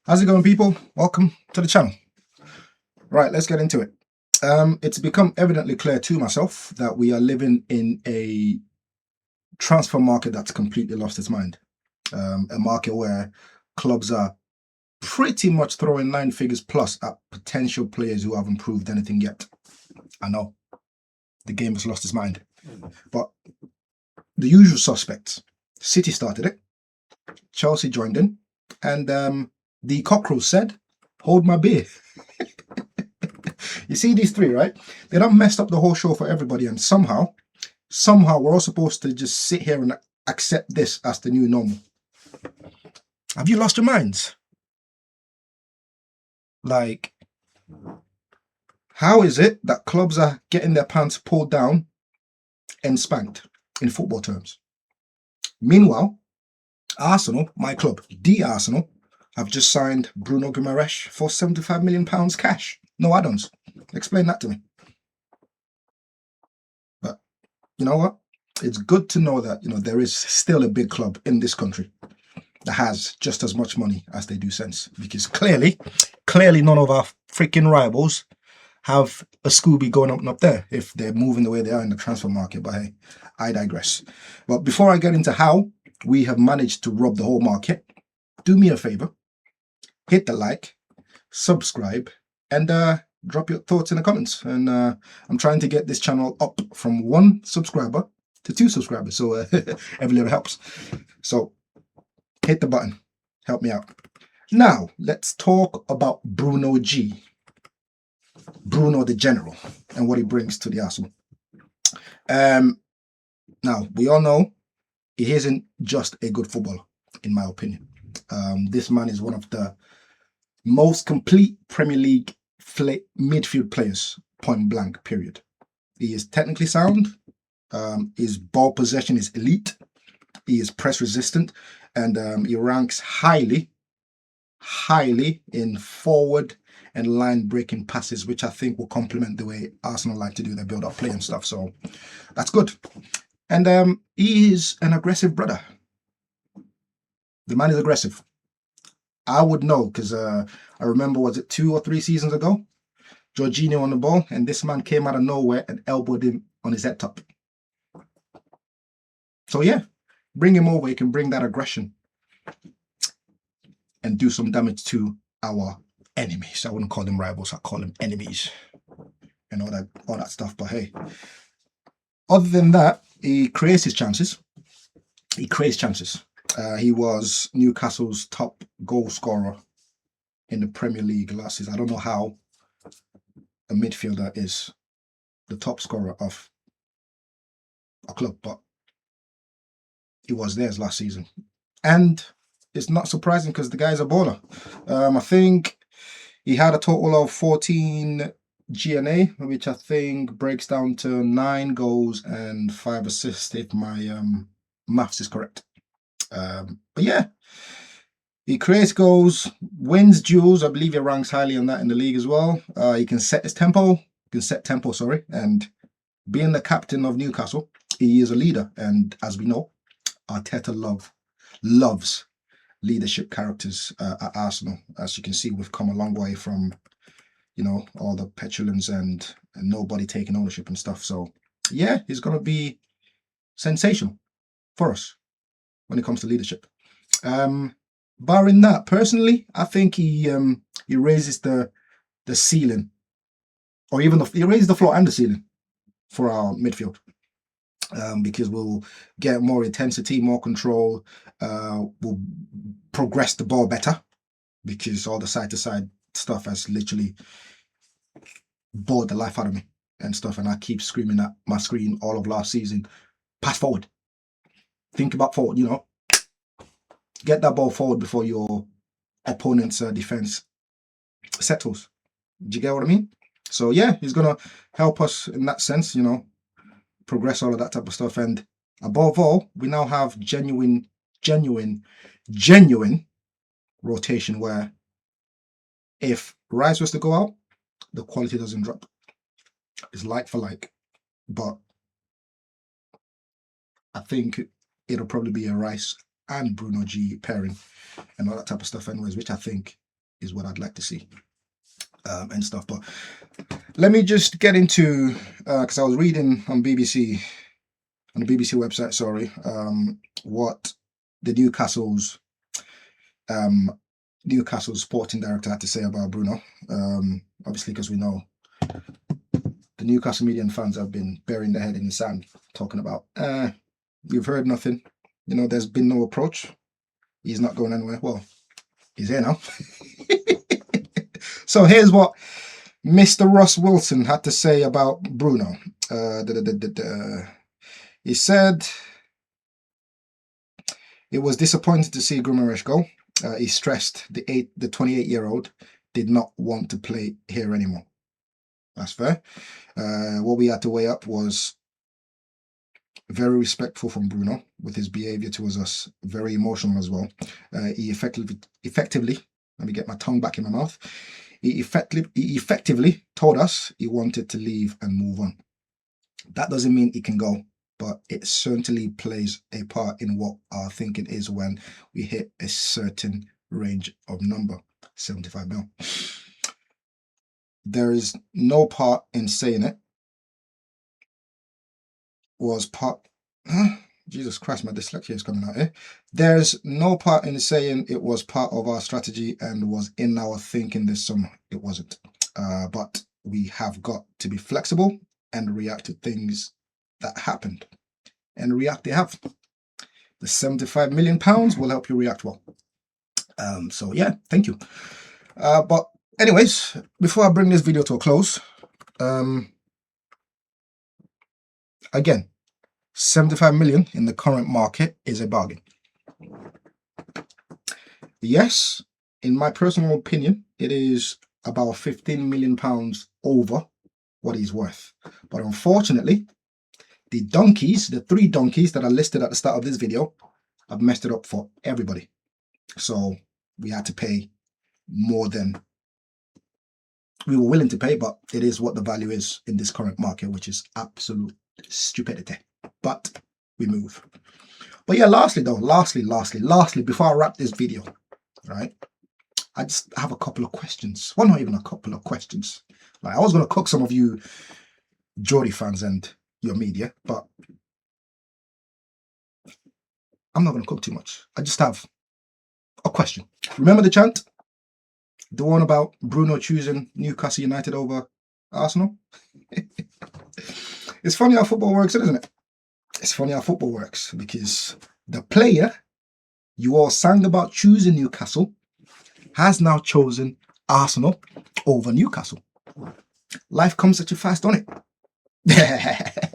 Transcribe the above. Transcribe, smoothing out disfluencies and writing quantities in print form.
How's it going, people? Welcome to the channel. Right, let's get into it. It's become evidently clear to myself that we are living in a transfer market that's completely lost its mind. A market where clubs are pretty much throwing 9 figures plus at potential players who haven't proved anything yet. I know the game has lost its mind, but the usual suspects. City started it, Chelsea joined in, and the cockroach said, "Hold my beer." You see these three, right? They done messed up the whole show for everybody, and somehow we're all supposed to just sit here and accept this as the new normal. Have you lost your minds? Like, how is it that clubs are getting their pants pulled down and spanked in football terms? Meanwhile, Arsenal, my club, the Arsenal, have just signed Bruno Guimaraes for £75 million cash. No add-ons. Explain that to me. But you know what? It's good to know that there is still a big club in this country that has just as much money as they do sense. Because clearly none of our freaking rivals have a Scooby going up and up there if they're moving the way they are in the transfer market. But hey, I digress. But before I get into how we have managed to rob the whole market, do me a favor, hit the like, subscribe, and drop your thoughts in the comments. And I'm trying to get this channel up from 1 subscriber to 2 subscribers, so every little helps. So hit the button, help me out. Now let's talk about Bruno G, Bruno the General, and what he brings to the Arsenal. Now we all know he isn't just a good footballer, in my opinion. This man is one of the most complete Premier League midfield players, point blank, period. He is technically sound. His ball possession is elite. He is press resistant, and he ranks highly in forward and line breaking passes, which I think will complement the way Arsenal like to do their build up play and stuff. So that's good. And he is an aggressive brother. The man is aggressive. I would know because I remember, was it 2 or 3 seasons ago? Jorginho on the ball, and this man came out of nowhere and elbowed him on his head top. So yeah, bring him over. He can bring that aggression and do some damage to our enemies. I wouldn't call them rivals. I call them enemies and all that stuff. But hey, other than that, he creates his chances. He creates chances. He was Newcastle's top goal scorer in the Premier League last season. I don't know how a midfielder is the top scorer of a club, but he was theirs last season. And it's not surprising because the guy's a baller. I think he had a total of 14 GNA, which I think breaks down to 9 goals and 5 assists, if my maths is correct. But yeah, he creates goals, wins duels. I believe he ranks highly on that in the league as well. He can set tempo, and being the captain of Newcastle, he is a leader. And as we know, Arteta loves leadership characters at Arsenal. As you can see, we've come a long way from all the petulance and nobody taking ownership and stuff. So yeah, he's going to be sensational for us when it comes to leadership. Barring that, personally, I think he raises the ceiling, or even he raises the floor and the ceiling for our midfield, because we'll get more intensity, more control. We'll progress the ball better because all the side-to-side stuff has literally bored the life out of me and stuff. And I keep screaming at my screen all of last season, pass forward. Think about forward, get that ball forward before your opponent's defense settles. Do you get what I mean? So yeah, he's gonna help us in that sense, progress all of that type of stuff. And above all, we now have genuine rotation where if Rice was to go out, the quality doesn't drop. It's like for like, but I think it'll probably be a Rice and Bruno G pairing and all that type of stuff anyways, which I think is what I'd like to see, and stuff. But let me just get into, because I was reading on the BBC website, sorry, what the Newcastle sporting director had to say about Bruno. Obviously, because we know the Newcastle media and fans have been burying their head in the sand, talking about, we've heard nothing. You know, there's been no approach. He's not going anywhere. Well, he's here now. So here's what Mr. Russ Wilson had to say about Bruno. He said it was disappointing to see Guimaraes go. He stressed the 28-year-old did not want to play here anymore. That's fair. What we had to weigh up was very respectful from Bruno with his behavior towards us, very emotional as well. He effectively, let me get my tongue back in my mouth. He effectively told us he wanted to leave and move on. That doesn't mean he can go, but it certainly plays a part in what our thinking is when we hit a certain range of number, 75 mil. There is no part in saying it was part... Jesus Christ, my dyslexia is coming out here. There's no part in saying it was part of our strategy and was in our thinking this summer. It wasn't. But we have got to be flexible and react to things that happened. And react they have. The £75 million will help you react well. So yeah, thank you. But anyways, before I bring this video to a close, again, 75 million in the current market is a bargain. Yes, in my personal opinion, it is about £15 million over what he's worth. But unfortunately, the three donkeys that are listed at the start of this video, have messed it up for everybody. So we had to pay more than we were willing to pay, but it is what the value is in this current market, which is absolute stupidity. But we move. But yeah, lastly, before I wrap this video, right, I just have a couple of questions. Well, not even a couple of questions. Like, I was going to cook some of you Geordie fans and your media, but I'm not going to cook too much. I just have a question. Remember the chant? The one about Bruno choosing Newcastle United over Arsenal? It's funny how football works, isn't it? It's funny how football works, because the player you all sang about choosing Newcastle has now chosen Arsenal over Newcastle. Life comes at you fast, don't it?